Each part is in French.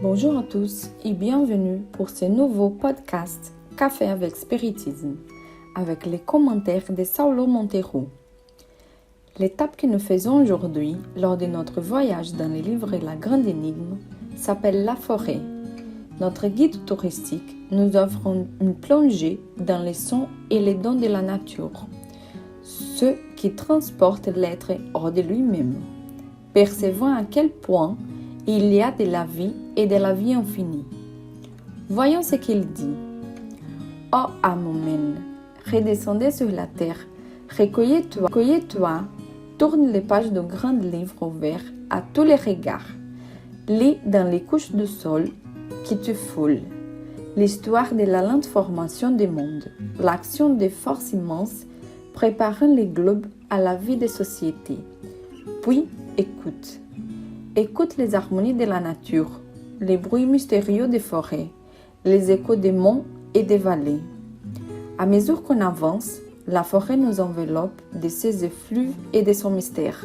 Bonjour à tous et bienvenue pour ce nouveau podcast Café avec Spiritisme, avec les commentaires de Saulo Monteiro. L'étape que nous faisons aujourd'hui, lors de notre voyage dans le livre La Grande Énigme, s'appelle La Forêt. Notre guide touristique nous offre une plongée dans les sons et les dons de la nature, ce qui transporte l'être hors de lui-même, percevant à quel point il y a de la vie et de la vie infinie. Voyons ce qu'il dit. Ô âme humaine, redescendez sur la terre, recueillez-toi, tourne les pages d'un grand livre ouvert à tous les regards. Lis dans les couches de sol qui te foulent l'histoire de la lente formation des mondes, l'action des forces immenses préparant les globes à la vie des sociétés. Puis écoute. Écoute les harmonies de la nature, les bruits mystérieux des forêts, les échos des monts et des vallées. À mesure qu'on avance, la forêt nous enveloppe de ses effluves et de son mystère.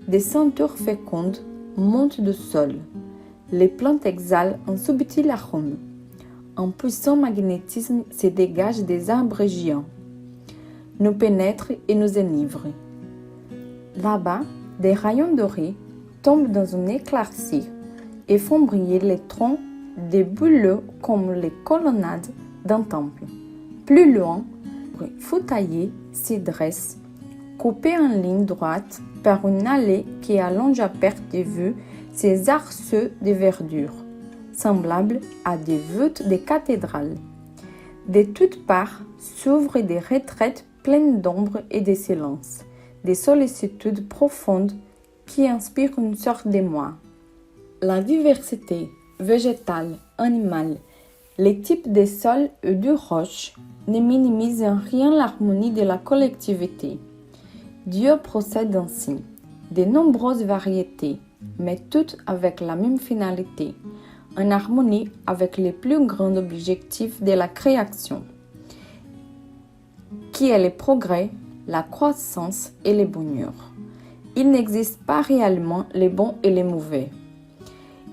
Des senteurs fécondes montent du sol. Les plantes exhalent un subtil arôme. Un puissant magnétisme se dégage des arbres géants, nous pénètre et nous enivre. Là-bas, des rayons dorés tombent dans une éclaircie et font briller les troncs des bouleaux comme les colonnades d'un temple. Plus loin, Foutaillé s'y dresse, coupé en ligne droite par une allée qui allonge à perte de vue ses arceaux de verdure, semblables à des voûtes de cathédrales. De toutes parts s'ouvrent des retraites pleines d'ombre et de silence, des sollicitudes profondes qui inspirent une sorte d'émoi. La diversité végétale, animale, les types de sols et de roches ne minimisent en rien l'harmonie de la collectivité. Dieu procède ainsi, de nombreuses variétés, mais toutes avec la même finalité, en harmonie avec les plus grands objectifs de la création, qui est le progrès, la croissance et le bonheur. Il n'existe pas réellement les bons et les mauvais.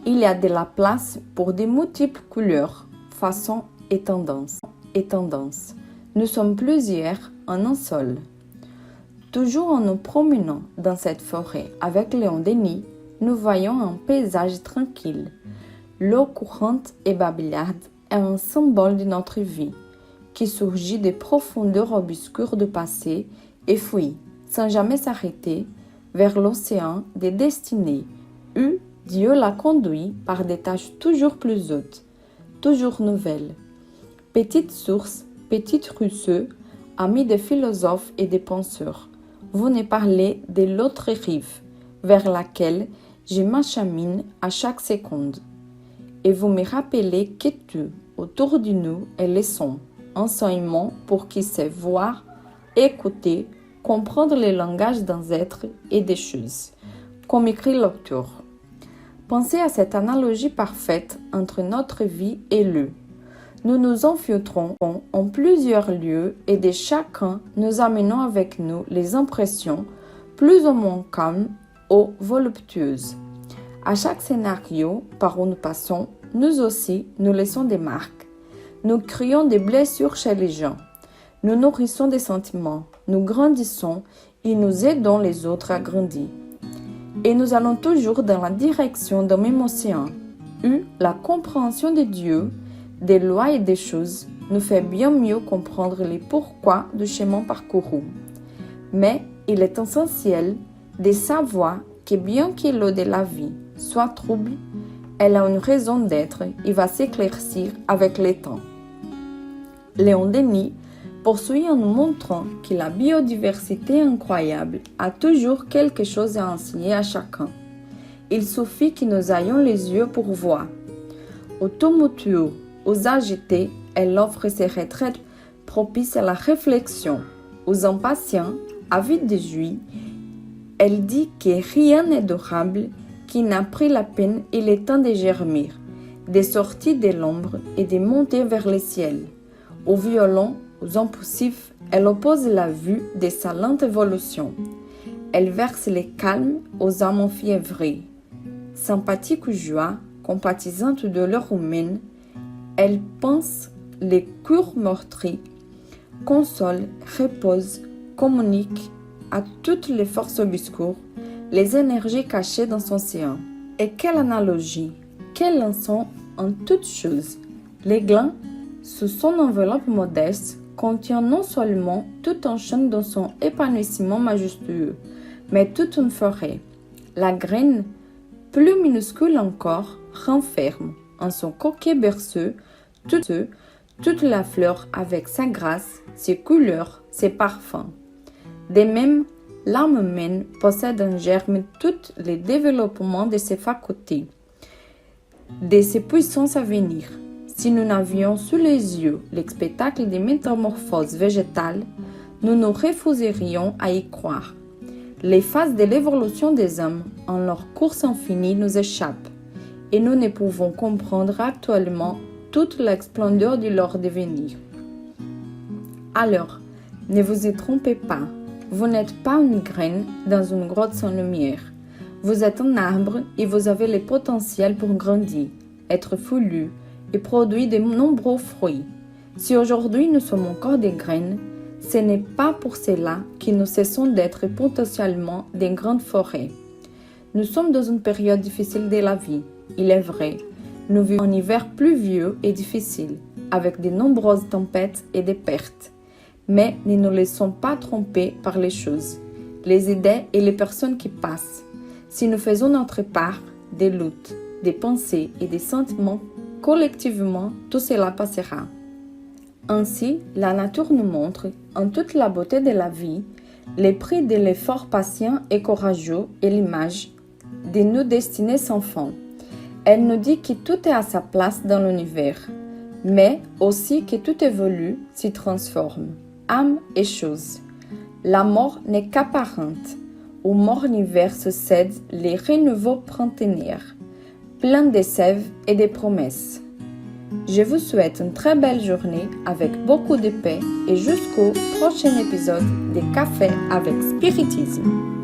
Il y a de la place pour de multiples couleurs, façons et tendances. Nous sommes plusieurs en un seul. Toujours en nous promenant dans cette forêt avec Léon Denis, nous voyons un paysage tranquille. L'eau courante et babillarde est un symbole de notre vie, qui surgit des profondeurs obscures du passé et fuit, sans jamais s'arrêter, vers l'océan des destinées, où Dieu l'a conduit par des tâches toujours plus hautes, toujours nouvelles. Petite source, petit ruisseau, amis des philosophes et des penseurs, vous ne parlez de l'autre rive, vers laquelle je m'achemine à chaque seconde. Et vous me rappelez que tout, autour de nous, est le son, enseignement pour qui sait voir, écouter, comprendre le langage d'un être et des choses, comme écrit l'auteur. Pensez à cette analogie parfaite entre notre vie et l'eux. Nous nous infiltrons en plusieurs lieux et de chacun nous amenons avec nous les impressions plus ou moins calmes ou voluptueuses. À chaque scénario par où nous passons, nous aussi nous laissons des marques. Nous créons des blessures chez les gens. Nous nourrissons des sentiments, nous grandissons et nous aidons les autres à grandir. Et nous allons toujours dans la direction d'un même océan, où la compréhension de Dieu, des lois et des choses nous fait bien mieux comprendre les pourquoi du chemin parcouru. Mais il est essentiel de savoir que bien que l'eau de la vie soit trouble, elle a une raison d'être et va s'éclaircir avec le temps. Léon Denis poursuit en nous montrant que la biodiversité incroyable a toujours quelque chose à enseigner à chacun. Il suffit que nous ayons les yeux pour voir. Aux tumultueux, aux agités, elle offre ses retraites propices à la réflexion. Aux impatients, avides de joie, elle dit que rien n'est durable qui n'a pris la peine et le temps de germir, de sortir de l'ombre et de monter vers le ciel. Aux violents, aux impulsifs, elle oppose la vue de sa lente évolution. Elle verse le calme aux âmes enfiévrées. Sympathique ou joie, compatissantes de leur humaine, elles pensent les cœurs meurtris, consolent, reposent, communiquent à toutes les forces obscures les énergies cachées dans son séant. Et quelle analogie, quelle leçon en toutes choses! Les glands, sous son enveloppe modeste, contient non seulement tout un champ dans son épanouissement majestueux, mais toute une forêt. La graine, plus minuscule encore, renferme en son coquet berceau toute la fleur avec sa grâce, ses couleurs, ses parfums. De même, l'âme humaine possède en germe tous les développements de ses facultés, de ses puissances à venir. Si nous n'avions sous les yeux le spectacle des métamorphoses végétales, nous nous refuserions à y croire. Les phases de l'évolution des hommes en leur course infinie nous échappent et nous ne pouvons comprendre actuellement toute la splendeur de leur devenir. Alors, ne vous y trompez pas, vous n'êtes pas une graine dans une grotte sans lumière. Vous êtes un arbre et vous avez le potentiel pour grandir, être foulu et produire de nombreux fruits. Si aujourd'hui nous sommes encore des graines, ce n'est pas pour cela que nous cessons d'être potentiellement des grandes forêts. Nous sommes dans une période difficile de la vie, il est vrai. Nous vivons un hiver pluvieux et difficile, avec de nombreuses tempêtes et des pertes. Mais ne nous laissons pas tromper par les choses, les idées et les personnes qui passent. Si nous faisons notre part des luttes, des pensées et des sentiments, collectivement, tout cela passera. Ainsi, la nature nous montre, en toute la beauté de la vie, les prix de l'effort patient et courageux et l'image de nos destinées sans fin. Elle nous dit que tout est à sa place dans l'univers, mais aussi que tout évolue, s'y transforme, âme et chose. La mort n'est qu'apparente. Au morne-hiver se cèdent les renouveaux printaniers, pleins de sève et de promesses. Je vous souhaite une très belle journée avec beaucoup de paix et jusqu'au prochain épisode de Café avec Spiritisme.